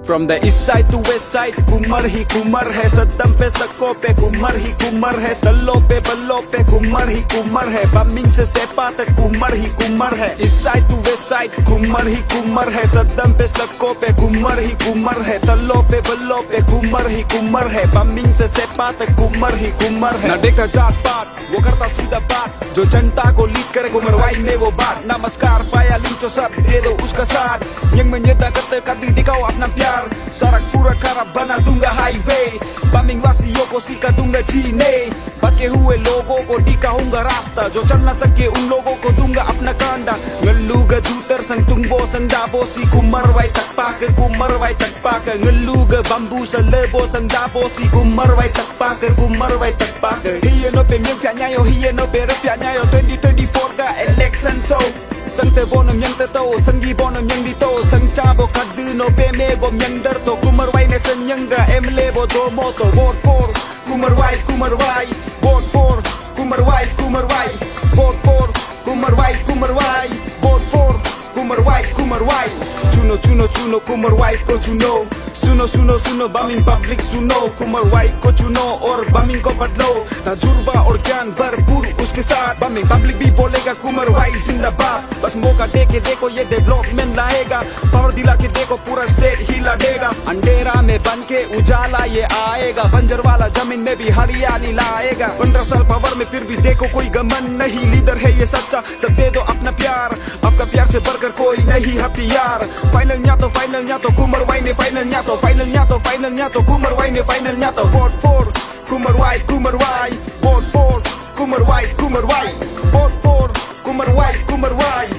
From the east side to west side, Kumar ही कुमर है, सद्दम पे सक्को पे कुमर ही कुमर है, तल्लो पे बल्लो पे कुमर ही कुमर है, बमिंग से सेपा तक कुमर ही कुमर है। East side to west side, Kumar ही कुमर है, सद्दम पे सक्को पे कुमर ही कुमर है, तल्लो पे बल्लो पे कुमर ही कुमर है, बमिंग से सेपा तक कुमर ही कुमर है। ना देखता जात पात, वो करता सीधा बात, जो जनता को लीड करे कुमरवाई में वो बात। नमस्कार पाया लिंचो सब दे दो उसका साथ, यंग में नेता करते कभी दिखाओ अपना प्यार। सड़क पूरा खराब बना दूंगा हाईवे, बमिंग वासियों को सिखा दूंगा जीने, बचे हुए लोगों को दिखाऊंगा रास्ता, जो चल न सके उन लोगों को दूंगा अपना Kanda. Ngeluga juter sang tungbo sang dabo si kumarwai takpaker kumarwai takpaker, ngeluga bambu sa lebo sang dabo si kumarwai takpaker. Hiya no pe myang pya nyayo, hiya no pe rap pya nyayo, 2024 ka election so sang te bonam yang te to, sang gi bonam yang di to, sang chabo khadu no pe me go myang dar to, kumarwai ne sang yang ga em lebo do moto, vote for kumarwai, vote for kumarwai, vote for kumarwai, vote for kumarwai. Chuno kumarwai ko chuno, suno bombing public सुनो, कुमरवाई को चुनो और bombing को बदलो, तजुर्बा और ज्ञान भरपूर उसके साथ, बमिंग पब्लिक भी बोलेगा कुमरवाई जिंदाबाद। बस मौका दे के देखो ये डेवलपमेंट लाएगा, पावर दिला के देखो पूरा स्टेट हिला देगा, अंधेरा में बन के उजाला ये आएगा, बंजर वाला जमीन में भी हरियाली लाएगा। 15 साल पावर में फिर भी देखो कोई गमन नहीं, लीडर है ये सच्चा, सब दे दो अपना प्यार, आपका प्यार से बढ़कर कोई नहीं हथियार। फाइनल या तो कुमरवाई ने फाइनल या तो कुमरवाई ने फाइनल या तो वोट फॉर कुमरवाई, वोट फॉर कुमरवाई, वोट फॉर कुमरवाई।